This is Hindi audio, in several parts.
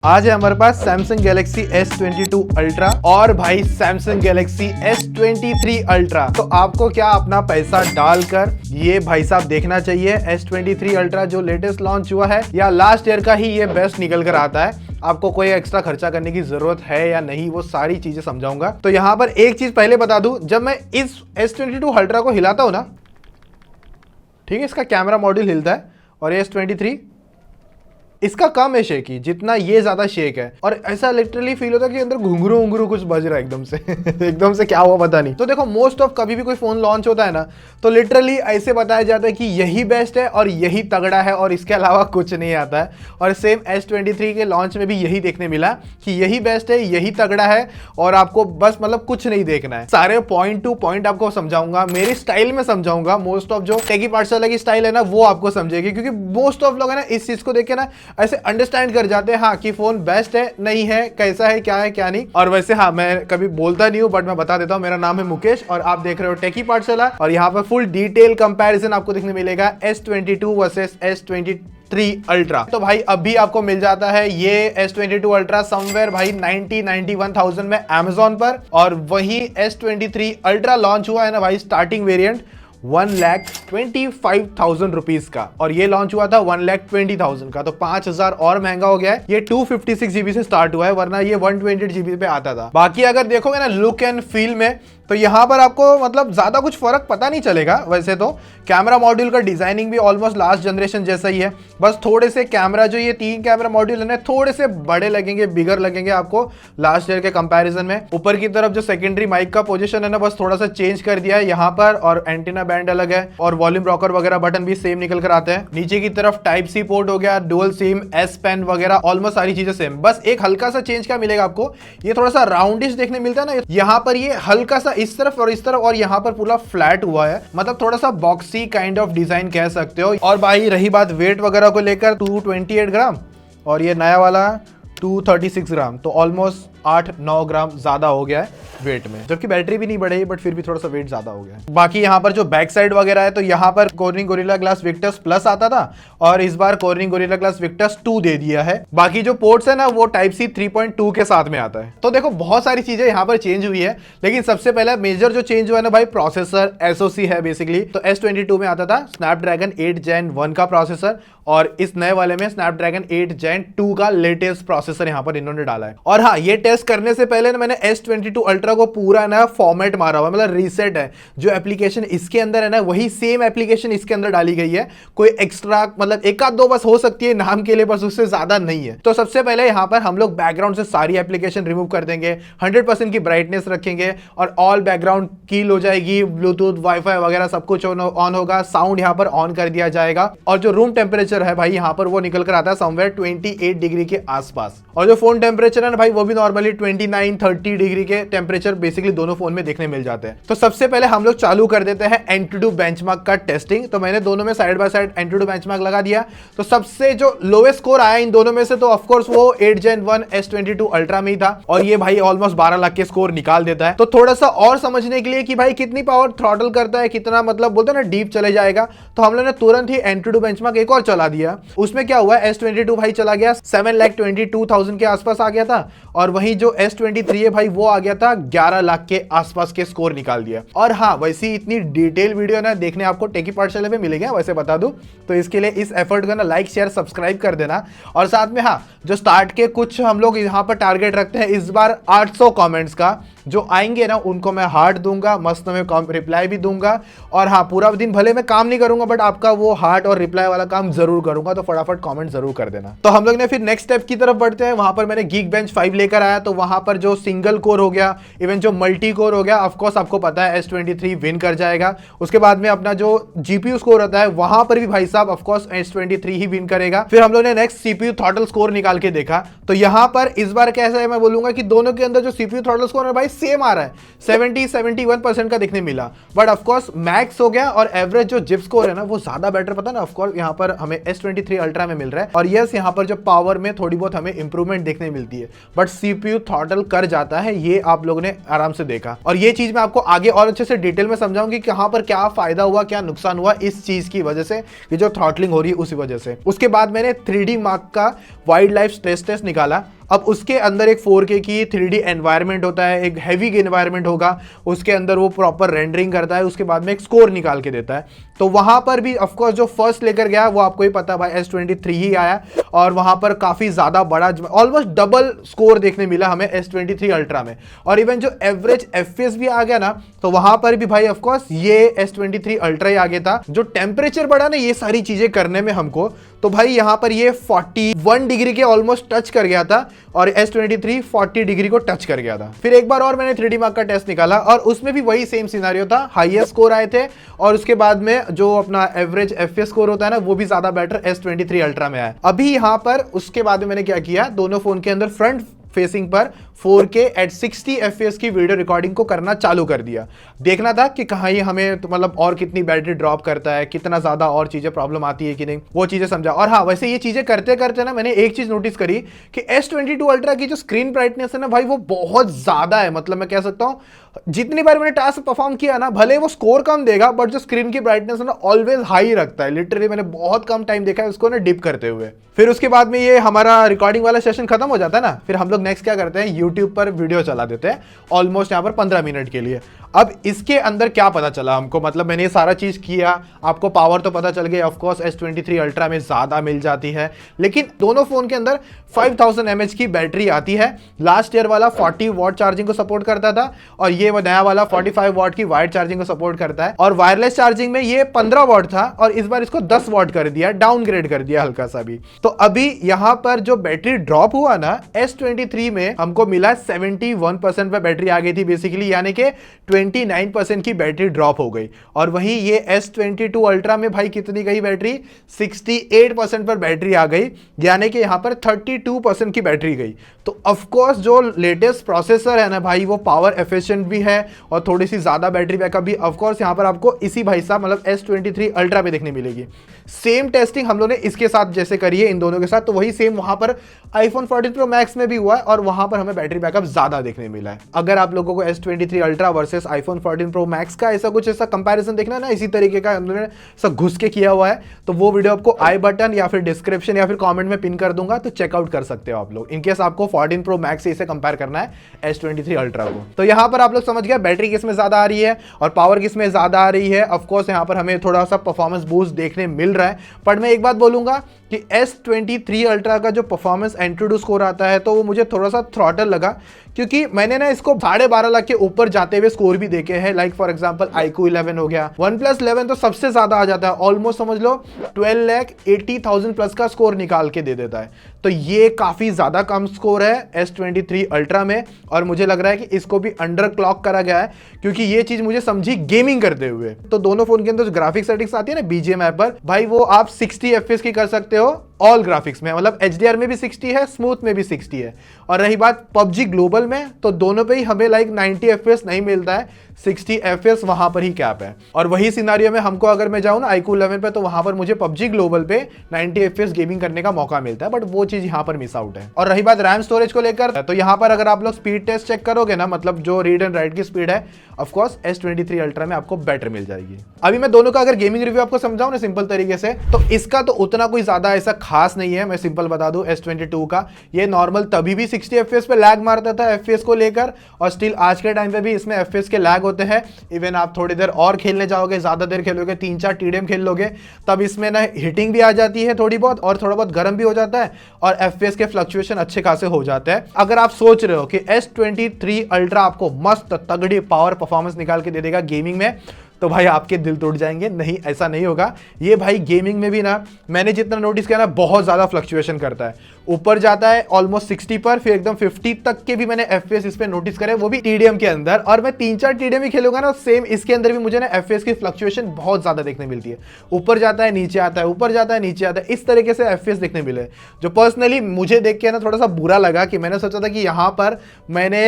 आज है हमारे पास Samsung Galaxy S22 Ultra और भाई Samsung Galaxy S23 Ultra। तो आपको क्या अपना पैसा डालकर ये भाई साहब देखना चाहिए S23 Ultra जो लेटेस्ट लॉन्च हुआ है या लास्ट ईयर का ही ये बेस्ट निकल कर आता है। आपको कोई एक्स्ट्रा खर्चा करने की जरूरत है या नहीं, वो सारी चीजें समझाऊंगा। तो यहाँ पर एक चीज पहले बता दूं, जब मैं इस S22 Ultra को हिलाता हूं ना, ठीक है, इसका कैमरा मॉड्यूल हिलता है और S23 इसका कम है शेक ही, जितना ये ज्यादा शेक है। और ऐसा लिटरली फील होता है कि अंदर घुंघरू उंगरू कुछ बज रहा है एकदम से एकदम से क्या हुआ पता नहीं। तो देखो, मोस्ट ऑफ कभी भी कोई फोन लॉन्च होता है ना, तो लिटरली ऐसे बताया जाता है कि यही बेस्ट है और यही तगड़ा है और इसके अलावा कुछ नहीं आता है। और सेम S23 के लॉन्च में भी यही देखने मिला कि यही बेस्ट है, यही तगड़ा है और आपको बस मतलब कुछ नहीं देखना है। सारे पॉइंट टू पॉइंट आपको समझाऊंगा, मेरी स्टाइल में समझाऊंगा। मोस्ट ऑफ जो टेकी पाठशाला की स्टाइल है ना, वो आपको समझेगी, क्योंकि मोस्ट ऑफ लोग है ना इस चीज को देख के ना ऐसे अंडरस्टैंड कर जाते हैं हाँ कि फोन बेस्ट है नहीं है, कैसा है क्या नहीं। और वैसे हाँ, मैं कभी बोलता नहीं हूं, बट मैं बता देता हूं। मेरा नाम है मुकेश और आप देख रहे हो टेकी पाठशाला, और यहाँ पर फुल डिटेल कंपैरिजन आपको देखने मिलेगा S22 वर्सेस S23 Ultra। तो भाई अभी आपको मिल जाता है ये S22 Ultra समवेयर भाई 91,000 में Amazon पर, और वही S23 Ultra लॉन्च हुआ है ना भाई, स्टार्टिंग वेरिएंट 1,25,000 रुपीज का, और ये लॉन्च हुआ था 1,20,000 का। तो 5,000 और महंगा हो गया है। ये 256 GB से स्टार्ट हुआ है, वरना ये 128 GB पे आता था। बाकी अगर देखोगे ना लुक एंड फील में, तो यहाँ पर आपको मतलब ज्यादा कुछ फर्क पता नहीं चलेगा। वैसे तो कैमरा मॉड्यूल का डिजाइनिंग भी ऑलमोस्ट लास्ट जनरेशन जैसा ही है, बस थोड़े से कैमरा, जो ये 3 कैमरा मॉड्यूल है ना, थोड़े से बड़े लगेंगे, बिगर लगेंगे आपको लास्ट ईयर के कंपैरिजन में। ऊपर की तरफ जो सेकेंडरी माइक का पोजीशन है ना, बस थोड़ा सा चेंज कर दिया है यहाँ पर, और एंटीना बैंड अलग है, और वॉल्यूम रॉकर वगैरह बटन भी सेम निकल कर आते हैं। नीचे की तरफ टाइप सी पोर्ट हो गया, डुअल सिम, S पेन वगैरह, ऑलमोस्ट सारी चीजें सेम। बस एक हल्का सा चेंज क्या मिलेगा आपको, ये थोड़ा सा राउंडिश देखने मिलता है ना, यहाँ पर ये हल्का सा इस तरफ और इस तरफ, और यहाँ पर पूरा फ्लैट हुआ है, मतलब थोड़ा सा बॉक्सी काइंड ऑफ डिजाइन कह सकते हो। और भाई रही बात वेट वगैरह को लेकर, 228 ग्राम, और ये नया वाला 236 ग्राम, तो ऑलमोस्ट 8-9 ग्राम ज्यादा हो गया है वेट में, जबकि बैटरी भी नहीं बढ़ी, बट फिर भी थोड़ा सा वेट ज्यादा हो गया है। बाकी यहाँ पर जो बैक साइड वगैरह है, तो यहाँ पर Corning Gorilla Glass Victus Plus आता था, और इस बार Corning Gorilla Glass Victus 2 दे दिया है। बाकी जो पोर्ट्स है ना, वो Type-C 3.2 के साथ में आता है। तो देखो, बहुत सारी चीजें यहाँ पर चेंज हुई है, लेकिन सबसे पहले मेजर जो चेंज हुआ है ना भाई, प्रोसेसर SoC है बेसिकली। तो S22 में आता था Snapdragon 8 Gen 1 का प्रोसेसर, और इस नए वाले में Snapdragon 8 Gen 2 का लेटेस्ट प्रोसेसर यहाँ पर इन्होंने डाला है। और हाँ, ये टेस्ट करने से पहले ना मैंने S22 Ultra को पूरा ना फॉर्मेट मारा हुआ, मतलब रीसेट है। जो एप्लीकेशन इसके अंदर है ना, वही सेम एप्लीकेशन इसके अंदर डाली गई है। कोई एक्स्ट्रा मतलब एक आध दो बस हो सकती है नाम के लिए, बस उससे ज्यादा नहीं है। तो सबसे पहले यहाँ पर हम लोग बैकग्राउंड से सारी एप्लीकेशन रिमूव कर देंगे, 100% की ब्राइटनेस रखेंगे, और ऑल बैकग्राउंड कील हो जाएगी, ब्लूटूथ वाईफाई वगैरह सब कुछ ऑन होगा, साउंड यहाँ पर ऑन कर दिया जाएगा। और जो रूम टेम्परेचर है भाई, यहाँ पर वो निकल कर आता है समवेयर 28 डिग्री के आसपास। और जो फोन टेम्परेचर है ना भाई, वो भी नॉर्मली 29-30 डिग्री के टेम्परेचर बेसिकली दोनों फोन में देखने मिल जाते हैं। तो सबसे पहले हम लोग चालू कर देते हैं Antutu बेंचमार्क का टेस्टिंग। तो मैंने दोनों में side by side Antutu benchmark लगा दिया। तो सबसे जो लोएस्ट स्कोर आया इन दोनों में से, तो ऑफकोर्स वो 8 Gen 1 S22 Ultra में ही था, और ये भाई ऑलमोस्ट 12 लाख के स्कोर निकाल देता है। तो थोड़ा सा और समझने के लिए कि भाई कितनी पावर थ्रॉटल करता है, कितना मतलब बोलते हैं ना डीप चले जाएगा, तो हम लोगों ने तुरंत ही Antutu बेंचमार्क एक और चला दिया। उसमें क्या हुआ, S22 भाई चला गया 7,22,000 के आसपास आ गया था, और वहीं जो S23 है भाई, वो आ गया था 11 लाख के आसपास के स्कोर निकाल दिया। और हाँ, वैसी इतनी डिटेल वीडियो ना देखने आपको टेकी पाठशाला पे मिलेगा, वैसे बता दूं। तो इसके लिए इस एफर्ट को ना लाइक शेयर सब्सक्राइब कर देना। और साथ में हाँ, जो स्टार्ट के कुछ हम लोग यहाँ पर टारगेट रखते हैं इस बार 800 कमेंट्स का, जो आएंगे ना उनको मैं हार्ट दूंगा, मस्त में रिप्लाई भी दूंगा। और हाँ, पूरा दिन भले मैं काम नहीं करूंगा, बट आपका वो हार्ट और रिप्लाई वाला काम जरूर करूंगा, तो फटाफट कमेंट जरूर कर देना। तो हम लोग ने फिर नेक्स्ट स्टेप की तरफ बढ़ते हैं। वहां पर मैंने Geekbench 5 लेकर आया, तो वहां पर जो सिंगल कोर हो गया, इवन जो मल्टी कोर हो गया, ऑफकोर्स आपको पता है S23 विन कर जाएगा। उसके बाद में अपना जो GPU स्कोर होता है, वहां पर भी भाई साहब ऑफकोर्स S23 ही विन करेगा। फिर हम लोग ने नेक्स्ट CPU थ्रॉटल स्कोर निकाल के देखा, तो यहाँ पर इस बार कैसा है, मैं बोलूंगा कि दोनों के अंदर जो CPU थ्रॉटल स्कोर है भाई सेम आ रहा है, 70-71% का दिखने मिला। बट ऑफकोर्स मैक्स हो गया और एवरेज जो जिप स्कोर है ना वो ज्यादा बेटर, पता ना ऑफकोर्स यहाँ पर हमें S23 अल्ट्रा में मिल रहा है। और यस, यहाँ पर जो पावर में थोड़ी बहुत हमें इंप्रूवमेंट देखने मिलती है, बट सीपीयू थ्रॉटल कर जाता है, ये आप लोगों ने आराम से देखा। और ये चीज मैं आपको आगे और अच्छे से डिटेल में समझाऊंगी कि यहाँ पर क्या फायदा हुआ, क्या नुकसान हुआ इस चीज की वजह से, ये जो थ्रॉटलिंग हो रही है उसी वजह से। उसके बाद मैंने 3D मार्क का वाइल्ड लाइफ स्ट्रेस टेस्ट निकाला। अब उसके अंदर एक 4K की 3D एनवायरनमेंट होता है, एक हैवी एनवायरनमेंट होगा, उसके अंदर वो प्रॉपर रेंडरिंग करता है, उसके बाद में एक स्कोर निकाल के देता है। तो वहां पर भी ऑफकोर्स जो फर्स्ट लेकर गया वो आपको ही पता भाई S23 ही आया, और वहां पर काफी ज्यादा बड़ा ऑलमोस्ट डबल स्कोर देखने मिला हमें S23 अल्ट्रा में। और इवन जो एवरेज FPS भी आ गया ना, तो वहां पर भी भाई ऑफकोर्स ये S23 अल्ट्रा ही आ गया था। जो टेम्परेचर बढ़ा ना ये सारी चीजें करने में हमको, तो भाई यहां पर ये 41 डिग्री के ऑलमोस्ट टच कर गया था, और S23 40 डिग्री को टच कर गया था। फिर एक बार और मैंने 3D मार्क का टेस्ट निकाला और उसमें भी वही सेम सिनेरियो था, हाईएस्ट स्कोर आए थे, और उसके बाद में जो अपना एवरेज FPS स्कोर होता है ना वो भी ज्यादा बेटर S23 अल्ट्रा में आया। अभी यहां पर उसके बाद में मैंने क्या किया, दोनों फोन के अंदर फ्रंट फेसिंग पर 4K एट 60 FPS की वीडियो रिकॉर्डिंग को करना चालू कर दिया। देखना था कि कहाँ ये हमें तो मतलब और कितनी बैटरी ड्रॉप करता है, कितना ज्यादा और चीजें प्रॉब्लम आती है कि नहीं, वो चीजें समझा। और हाँ, वैसे ये चीजें करते करते ना मैंने एक चीज नोटिस करी कि S22 अल्ट्रा की जो स्क्रीन ब्राइटनेस है ना भाई वो बहुत ज्यादा है। मतलब मैं कह सकता हूँ जितनी बार मैंने टास्क परफॉर्म किया ना, भले वो स्कोर कम देगा बट जो स्क्रीन की ब्राइटनेस है ना ऑलवेज हाई रखता है। लिटरली मैंने बहुत कम टाइम देखा है उसको ना डिप करते हुए। फिर उसके बाद में ये हमारा रिकॉर्डिंग वाला सेशन खत्म हो जाता है ना, फिर हम लोग नेक्स्ट क्या करते हैं, यूट्यूब पर वीडियो चला देते हैं ऑलमोस्ट यहाँ पर 15 मिनट के लिए। अब इसके अंदर क्या पता चला हमको, मतलब मैंने ये सारा चीज किया, आपको पावर तो पता चल गई ऑफकोर्स S23 अल्ट्रा में ज्यादा मिल जाती है, लेकिन दोनों फोन के अंदर 5000 mAh की बैटरी आती है। लास्ट ईयर वाला 40 वॉट चार्जिंग को सपोर्ट करता था, और ये नया वाला 45 वॉट की वायर्ड चार्जिंग को सपोर्ट करता है। और वायरलेस चार्जिंग में ये 15 वॉट था, और इस बार इसको 10 वॉट कर दिया, डाउनग्रेड कर दिया हल्का सा भी। तो अभी यहां पर जो बैटरी ड्रॉप हुआ ना S23 में हमको मिला 71% पे बैटरी आ गई थी बेसिकली, यानी कि 29% की बैटरी ड्रॉप हो गई। और वहीं ये S22 अल्ट्रा में भाई कितनी गई बैटरी, 68% पर बैटरी आ गई, यानी कि यहां पर 32% की बैटरी गई। तो ऑफकोर्स जो लेटेस्ट प्रोसेसर है ना भाई वो पावर एफिशिएंट भी है और थोड़ी सी ज्यादा बैटरी बैकअप भी ऑफकोर्स यहां पर आपको इसी भाई साहब मतलब S23 अल्ट्रा पे देखने मिलेगी। सेम टेस्टिंग हम लोगों ने इसके साथ जैसे करी है इन दोनों के साथ, तो वही सेम वहां पर iPhone 14 Pro Max में भी हुआ है, और वहां पर हमें बैटरी बैकअप ज्यादा देखने मिला है। अगर आप लोगों को S23 ultra versus iPhone 14 Pro Max का ऐसा कुछ ऐसा कंपैरिजन देखना है ना, इसी तरीके का हमने सब घुस के किया हुआ है, तो वो वीडियो आपको आई बटन या फिर डिस्क्रिप्शन या फिर कमेंट में पिन कर दूंगा, तो चेकआउट कर सकते हो आप लोग, इनकेस आपको 14 Pro Max से इसे कंपेयर करना है S23 अल्ट्रा को। तो यहां पर आप लोग समझ गए बैटरी किसमें ज्यादा आ रही है और पावर किसमें ज्यादा आ रही है। ऑफकोर्स यहां पर हमें थोड़ा सा परफॉर्मेंस बूस्ट देखने मिल रहा है, पर मैं एक बात बोलूंगा कि S23 अल्ट्रा का जो परफॉर्मेंस एंट्री स्कोर आता है तो वो मुझे थोड़ा सा थ्रॉटल लगा, क्योंकि मैंने ना इसको 12.5 लाख के ऊपर जाते हुए स्कोर भी देखे हैं। लाइक फॉर एग्जांपल iQOO 11 हो गया, OnePlus 11 तो सबसे ज्यादा आ जाता है, ऑलमोस्ट समझ लो 12,80,000 प्लस का स्कोर निकाल के दे देता है। तो ये काफी ज्यादा कम स्कोर है S23 अल्ट्रा में, और मुझे लग रहा है कि इसको भी अंडर क्लॉक करा गया है, क्योंकि ये चीज मुझे समझी गेमिंग करते हुए। तो दोनों फोन के अंदर जो ग्राफिक्स सेटिंग्स आती है ना BGM ऐप पर, भाई वो आप 60 FPS की कर सकते हो ऑल ग्राफिक्स में, मतलब HDR में भी 60 है, स्मूथ में भी 60 है। और रही बात PUBG ग्लोबल में, तो दोनों पे ही हमें लाइक 90 FPS नहीं मिलता है, 60 FPS वहां पर ही कैप है। और वही सिनारियो में हमको अगर मैं जाऊं ना iQOO 11 पे, तो वहां पर मुझे PUBG ग्लोबल पे 90 FPS गेमिंग करने का मौका मिलता है, बट वो चीज यहां पर मिस आउट है। और रही बात रैम स्टोरेज को लेकर, तो यहां पर अगर आप लोग स्पीड टेस्ट चेक करोगे ना, मतलब जो रीड एंड राइट की स्पीड है, ऑफकोर्स S23 अल्ट्रा में आपको बेटर मिल जाएगी। अभी मैं दोनों का अगर गेमिंग रिव्यू आपको समझाऊं ना सिंपल तरीके से, तो इसका तो उतना कोई ज्यादा ऐसा खास नहीं है। मैं सिंपल बता दूं S22 का, ये नॉर्मल तभी भी 60 FPS पे लैग मारता था FPS को लेकर, और स्टिल आज के टाइम पे भी इसमें FPS के लैग होते हैं। इवन आप थोड़ी देर और खेलने जाओगे, ज्यादा देर खेलोगे, 3-4 TDM खेल लोगे, तब इसमें ना हिटिंग भी आ जाती है थोड़ी बहुत, और थोड़ा बहुत गर्म भी हो जाता है, और FPS के फ्लक्चुएशन अच्छे खासे हो जाते हैं। अगर आप सोच रहे हो कि S23 अल्ट्रा आपको मस्त तगड़ी पावर परफॉर्मेंस निकाल के दे देगा गेमिंग में, तो भाई आपके दिल टूट जाएंगे। नहीं, ऐसा नहीं होगा। ये भाई गेमिंग में भी ना मैंने जितना नोटिस किया ना बहुत ज़्यादा फ्लक्चुएशन करता है। ऊपर जाता है ऑलमोस्ट 60 पर, फिर एकदम 50 तक के भी मैंने एफपीएस इस पे नोटिस करे, वो भी टीडीएम के अंदर। और मैं 3-4 टीडीएम ही खेलूंगा ना, सेम इसके अंदर भी मुझे ना एफपीएस की फ्लक्चुएशन बहुत ज्यादा देखने मिलती है। ऊपर जाता है नीचे आता है, ऊपर जाता है नीचे आता है, इस तरीके से एफपीएस देखने मिले, जो पर्सनली मुझे देख के ना थोड़ा सा बुरा लगा कि मैंने सोचा था कि यहाँ पर मैंने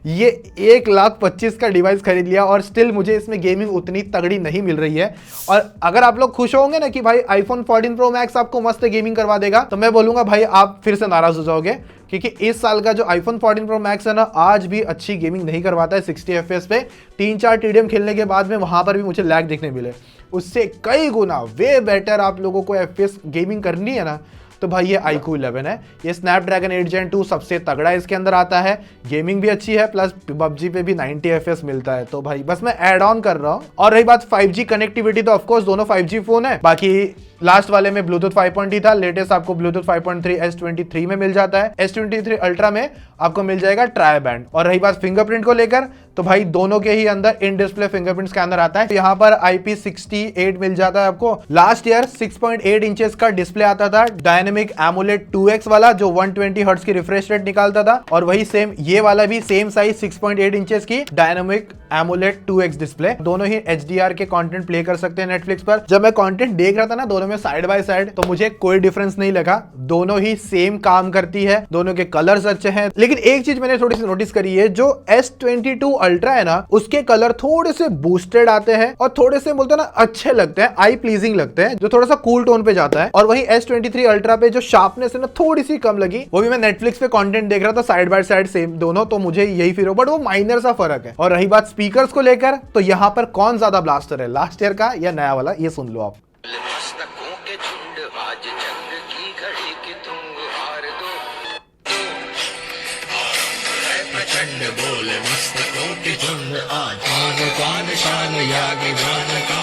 ये 1,25,000 का डिवाइस खरीद लिया और स्टिल मुझे इसमें गेमिंग उतनी तगड़ी नहीं मिल रही है। और अगर आप लोग खुश होंगे ना कि भाई आईफोन 14 प्रो मैक्स आपको मस्त गेमिंग करवा देगा, तो मैं बोलूंगा भाई आप फिर से नाराज हो जाओगे, क्योंकि इस साल का जो आईफोन 14 प्रो मैक्स है ना, आज भी अच्छी गेमिंग नहीं करवाता है 60 एफपीएस पे। 3-4 टीडीएम खेलने के बाद में वहां पर भी मुझे लैग देखने मिले, उससे कई गुना वे बेटर आप लोगों को एफपीएस गेमिंग करनी है ना, तो भाई ये iQOO 11 है। ये स्नैपड्रैगन 8 Gen 2 सबसे तगड़ा इसके अंदर आता है, गेमिंग भी अच्छी है, प्लस PUBG पे भी 90 FPS मिलता है। तो भाई बस मैं ऐड ऑन कर रहा हूँ। और रही बात 5G कनेक्टिविटी, तो ऑफकोर्स दोनों 5G फोन है। बाकी लास्ट वाले में ब्लूटूथ 5.3 था, लेटेस्ट आपको ब्लूटूथ 5.3 S23 में मिल जाता है। S23 अल्ट्रा में आपको मिल जाएगा ट्राई बैंड। और रही बात फिंगरप्रिंट को लेकर, तो भाई दोनों के ही अंदर इन डिस्प्ले फिंगरप्रिंट स्कैनर आता है। यहाँ पर IP68 मिल जाता है आपको। लास्ट ईयर 6.8 इंचेस का डिस्प्ले आता था, डायनेमिक एमोलेड 2X वाला, जो 120 हर्ट्ज की रिफ्रेश रेट निकालता था। और वही सेम ये वाला भी सेम साइज 6.8 इंचेस की डायनेमिक एमोलेड 2X डिस्प्ले। दोनों ही HDR के कंटेंट प्ले कर सकते हैं नेटफ्लिक्स पर। जब मैं कंटेंट देख रहा था ना दोनों में साइड बाय साइड, तो मुझे कोई डिफरेंस नहीं लगा, दोनों ही सेम काम करती है, दोनों के कलर्स अच्छे हैं। लेकिन एक चीज मैंने थोड़ी सी नोटिस करी है, जो S22 अल्ट्रा है ना, उसके कलर थोड़े से बूस्टेड आते हैं और थोड़े से बोलते हैं ना अच्छे लगते हैं, आई प्लीजिंग लगते हैं, जो थोड़ा सा कूल टोन पे जाता है। और वही S23 अल्ट्रा पे जो शार्पनेस है ना थोड़ी सी कम लगी, वो भी मैं नेटफ्लिक्स पे कंटेंट देख रहा था, साइड बाय साइड सेम दोनों, तो मुझे यही फील हो, बट वो माइनर सा फर्क है। और रही बात स्पीकर्स को लेकर, तो यहाँ पर कौन ज्यादा ब्लास्टर है, लास्ट ईयर का या नया वाला, ये सुन लो आप।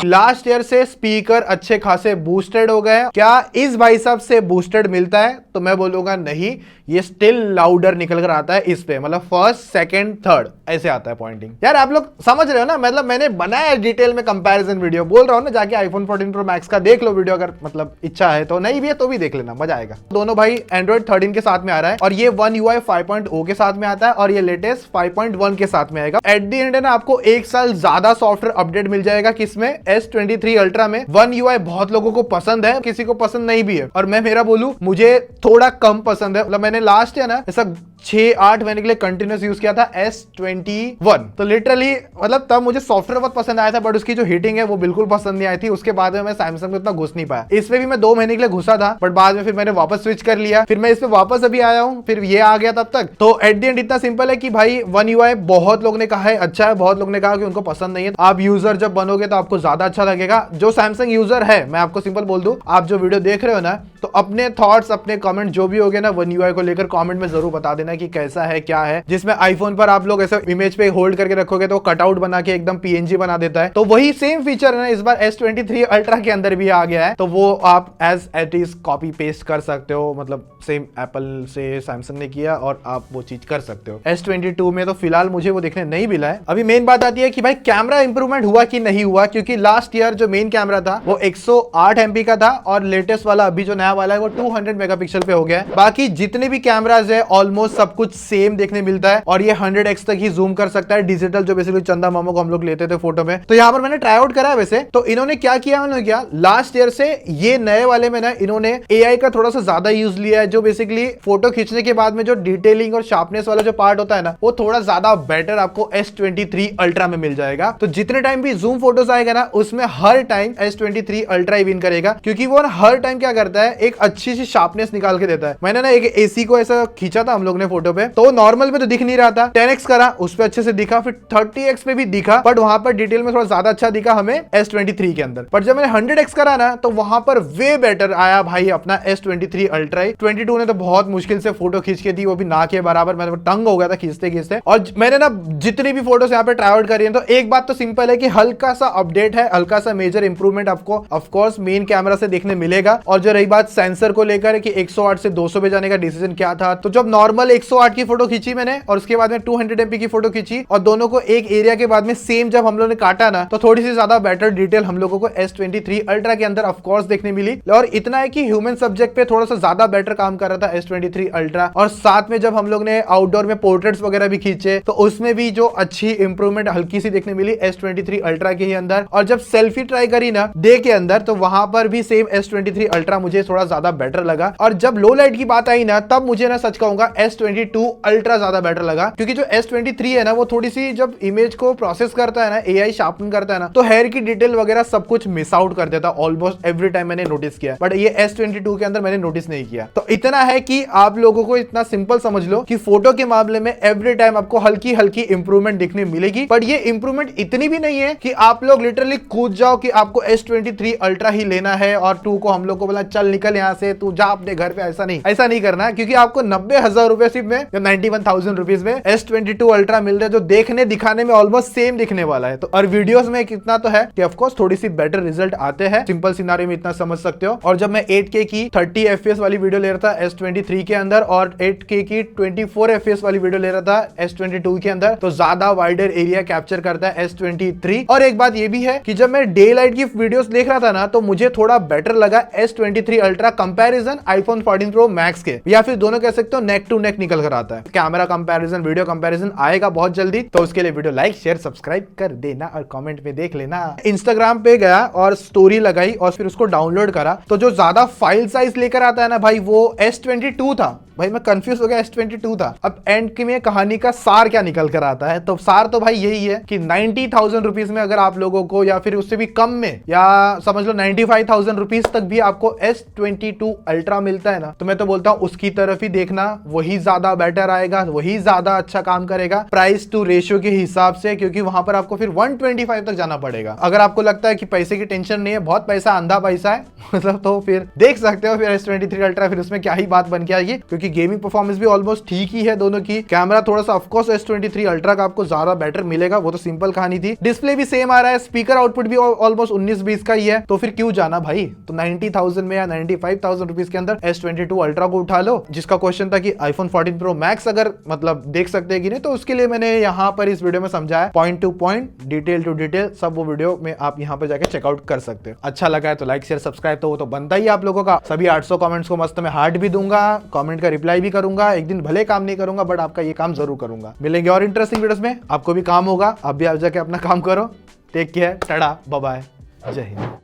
लास्ट ईयर से स्पीकर अच्छे खासे बूस्टेड हो गए। क्या इस भाई साहब से बूस्टेड मिलता है? तो मैं बोलूंगा नहीं, ये स्टिल लाउडर निकल कर आता है इस पे, मतलब फर्स्ट सेकंड थर्ड ऐसे आता है पॉइंटिंग। यार आप लोग समझ रहे हो ना, मतलब मैंने बनाया डिटेल में कंपैरिजन वीडियो, बोल रहा हूँ ना, जाके आईफोन 14 प्रो मैक्स का देख लो वीडियो, अगर मतलब इच्छा है तो, नहीं भी है तो भी देख लेना, मजा आएगा। दोनों भाई एंड्रॉइड 13 के साथ में आ रहा है, और ये One UI 5.0 के साथ में आता है, और ये लेटेस्ट 5.1 के साथ में आएगा। एट द एंड ना आपको 1 साल ज्यादा सॉफ्टवेयर अपडेट मिल जाएगा, किसमें, S23 अल्ट्रा में। One UI बहुत लोगों को पसंद है, किसी को पसंद नहीं भी है, और मैं मेरा बोलूं मुझे थोड़ा कम पसंद है। मतलब मैंने लास्ट है ना ऐसा 6-8 महीने के लिए कंटिन्यूस यूज किया था S21, तो लिटरली मतलब तब मुझे सॉफ्टवेयर बहुत पसंद आया था, बट उसकी जो हीटिंग है वो बिल्कुल पसंद नहीं आई थी। उसके बाद में मैं सैमसंग में उतना घुस नहीं पाया। इसमें भी मैं 2 महीने के लिए घुसा था, बट बाद में फिर मैंने वापस स्विच कर लिया, फिर मैं इस पे वापस अभी आया हूं, फिर ये आ गया तब तक। तो एट द एंड इतना सिंपल है कि भाई One UI बहुत लोग ने कहा है अच्छा है, बहुत लोग ने कहा कि उनको पसंद नहीं है। आप यूजर जब बनोगे तो आपको ज्यादा अच्छा लगेगा। जो सैमसंग यूजर है, मैं आपको सिंपल बोल दूं, आप जो वीडियो देख रहे हो ना, तो अपने थॉट्स, अपने कमेंट जो भी होगे ना One UI को लेकर, कमेंट में जरूर बता देना कि कैसा है, क्या है। जिसमें आईफोन पर आप लोग ऐसे इमेज पे होल्ड करके रखोगे तो कटआउट बना के एकदम PNG बना देता है, तो वही सेम फीचर है ना इस बार S23 अल्ट्रा के अंदर भी आ गया है। तो वो आप as it is copy paste कर सकते हो, मतलब सेम एप्पल से सैमसंग ने किया और आप वो चीज कर सकते हो। S22 में तो फिलहाल मुझे वो देखने नहीं मिला है। अभी मेन बात आती है कि भाई कैमरा इंप्रूवमेंट हुआ कि नहीं हुआ, क्योंकि लास्ट ईयर जो मेन कैमरा था वो 108 MP का था, और लेटेस्ट वाला अभी जो नया वाला है वो 200 मेगापिक्सल पे हो गया है। बाकी जितने भी कैमराज है ऑलमोस्ट सब कुछ सेम देखने मिलता है, और ये 100x तक ही जूम कर सकता है, डिजिटल जो बेसिकली चंदा मामो को हम लोग लेते थे फोटो में। तो यहाँ पर मैंने ट्राई आउट करा है वैसे, तो इन्होंने क्या किया, उन्होंने क्या लास्ट ईयर से ये नए वाले में ना इन्होंने AI का थोड़ा सा ज्यादा यूज लिया है, जो बेसिकली फोटो खींचने के बाद में जो डिटेलिंग और शार्पनेस वाला जो पार्ट होता है ना, वो थोड़ा ज्यादा बेटर आपको S23 अल्ट्रा में मिल जाएगा। तो जितने टाइम भी जूम फोटोज आएगा ना, उसमें हर टाइम S23 अल्ट्रा ही विन करेगा, क्योंकि वो हर टाइम क्या करता है, एक अच्छी सी शार्पनेस निकाल के देता है। मैंने ना एक AC को ऐसा खींचा था हम लोग ने फोटो पे, तो नॉर्मल में तो दिख नहीं रहा था, 10x करा उस पे अच्छे से दिखा, फिर 30x पे भी दिखा, बट वहां पर डिटेल में थोड़ा ज्यादा अच्छा दिखा हमें S23 के अंदर। पर जब मैंने 100x करा ना, तो वहां पर वे बेटर आया भाई अपना S23 अल्ट्रा। 22 ने तो बहुत मुश्किल से फोटो खींच के दी, वो भी ना के बराबर, मैं तंग हो गया था खींचते। और मैंने ना जितनी भी फोटोज यहाँ पे ट्राई आउट करी है, तो एक बात तो सिंपल है कि हल्का सा अपडेट है है हल्का सा मेजर इंप्रूवमेंट आपको ऑफ कोर्स मेन कैमरा से देखने मिलेगा। और जो रही बात सेंसर को लेकर कि 108 से 200 पे जाने का डिसीजन क्या था, तो जब नॉर्मल 108 की फोटो खींची मैंने और उसके बाद में 200 MP की फोटो खींची और दोनों को एक एरिया के बाद में सेम जब हम लोगों ने काटा ना, तो थोड़ी सी ज्यादा बेटर डिटेल हम लोगों को S23 अल्ट्रा के अंदर ऑफ कोर्स देखने मिली। और इतना है कि ह्यूमन सब्जेक्ट पे थोड़ा सा ज्यादा बेटर काम कर रहा था S23 अल्ट्रा। और साथ में जब हम लोग ने आउटडोर में पोर्ट्रेट्स वगैरह भी खींचे तो उसमें भी जो अच्छी इंप्रूवमेंट हल्की सी देखने मिली S23 अल्ट्रा के ही अंदर। और जब सेल्फी ट्राई करी ना डे के अंदर, तो वहां पर भी सेम S23 अल्ट्रा मुझे थोड़ा ज्यादा बेटर लगा। और जब लो लाइट की बात आई ना, तब मुझे ना सच कहूंगा S22 अल्ट्रा ज्यादा बेटर लगा, क्योंकि जो S23 है ना वो थोड़ी सी जब इमेज को प्रोसेस करता है ना, AI शार्पन करता है ना, तो हेयर की डिटेल वगैरह सब कुछ मिस आउट कर देता ऑलमोस्ट एवरी टाइम मैंने नोटिस किया। बट ये S22 के अंदर मैंने नोटिस नहीं किया। तो इतना है कि आप लोगों को इतना सिंपल समझ लो कि फोटो के मामले में एवरी टाइम आपको हल्की हल्की इंप्रूवमेंट दिखने मिलेगी। बट ये इंप्रूवमेंट इतनी भी नहीं है कि आप लोग लिटरली कूद जाओ कि आपको S23 अल्ट्रा ही लेना है और 2 को हम लोग को बोला चल निकल यहां से, तू जा अपने घर पे। ऐसा नहीं करना, क्योंकि आपको 90,000 रुपए सिर्फ में, 91,000 रुपीज में S22 अल्ट्रा मिल रहा है, जो देखने दिखाने में ऑलमोस्ट सेम दिखने वाला है। तो और वीडियोस में कितना तो है कि ऑफ कोर्स थोड़ी सी बेटर रिजल्ट आते हैं, सिंपल सिनारियो में इतना समझ सकते हो। और जब मैं 8K की 30 FPS वाली वीडियो ले रहा था S23 के अंदर और 8K की 24 FPS वाली वीडियो ले रहा था S22 के अंदर, तो ज्यादा वाइडर एरिया कैप्चर करता है S23। और एक बात ये भी है कि जब मैं डे लाइट की वीडियोस देख रहा था ना, तो मुझे थोड़ा बेटर लगा S23 ultra comparison iPhone 14 Pro Max के, या फिर दोनों कह सकते हो नेक टू नेक निकल कर आता है। कैमरा कंपैरिजन, वीडियो कंपैरिजन आएगा बहुत जल्दी, तो उसके लिए वीडियो लाइक शेयर सब्सक्राइब कर देना और कमेंट में देख लेना। इंस्टाग्राम पे गया और स्टोरी लगाई और फिर उसको डाउनलोड करा, तो जो ज्यादा फाइल साइज लेकर आता है ना भाई, वो S22 था। भाई मैं कंफ्यूज हो गया, S22 था। अब एंड में कहानी का सार क्या निकल कर आता है, तो सार तो भाई यही है कि 90,000 रुपीज में अगर आप लोगों को, या फिर उससे भी कम में, या समझ लो 95,000 रुपीज तक भी आपको S22 अल्ट्रा मिलता है ना, तो मैं तो बोलता हूँ उसकी तरफ ही देखना, वही ज्यादा बेटर आएगा, वही ज्यादा अच्छा काम करेगा प्राइस टू रेशियो के हिसाब से, क्योंकि वहां पर आपको फिर 125 तक जाना पड़ेगा। अगर आपको लगता है कि पैसे की टेंशन नहीं है, बहुत पैसा अंधा पैसा है मतलब, तो फिर देख सकते हो फिर S23 अल्ट्रा, फिर उसमें क्या ही बात बन के आएगी, क्योंकि गेमिंग परफॉर्मेंस भी ऑलमोस्ट ठीक ही है दोनों की। कैमरा थोड़ा सा ऑफ कोर्स S23 अल्ट्रा का आपको ज्यादा बेटर मिलेगा, वो तो सिंपल कहानी थी। डिस्प्ले भी सेम आ रहा है, स्पीकर आउटपुट भी ऑलमोस्ट 19-20 का ही है, तो फिर क्यों जाना भाई। तो 90,000 में या 95,000 रुपीज के अंदर S22 अल्ट्रा को उठा लो। जिसका क्वेश्चन था कि iPhone 14 Pro Max अगर मतलब देख सकते हैं कि नहीं, तो उसके लिए मैंने यहाँ पर इस वीडियो में समझाया point to point, detail to detail, सब वो वीडियो में आप यहाँ पे जाके चेकआउट कर सकते हो। अच्छा लगा है तो लाइक शेयर सब्सक्राइब तो वो तो बनता ही आप लोगों का। सभी 800 कमेंट्स को मस्त में हार्ट भी दूंगा, कमेंट का रिप्लाई भी करूंगा। एक दिन भले काम नहीं करूंगा, बट आपका ये काम जरूर करूंगा। मिलेंगे और इंटरेस्टिंग वीडियोस में, आपको भी काम होगा, आप भी आप जाके अपना काम करो। Take care, tata, bye bye, जय हिंद।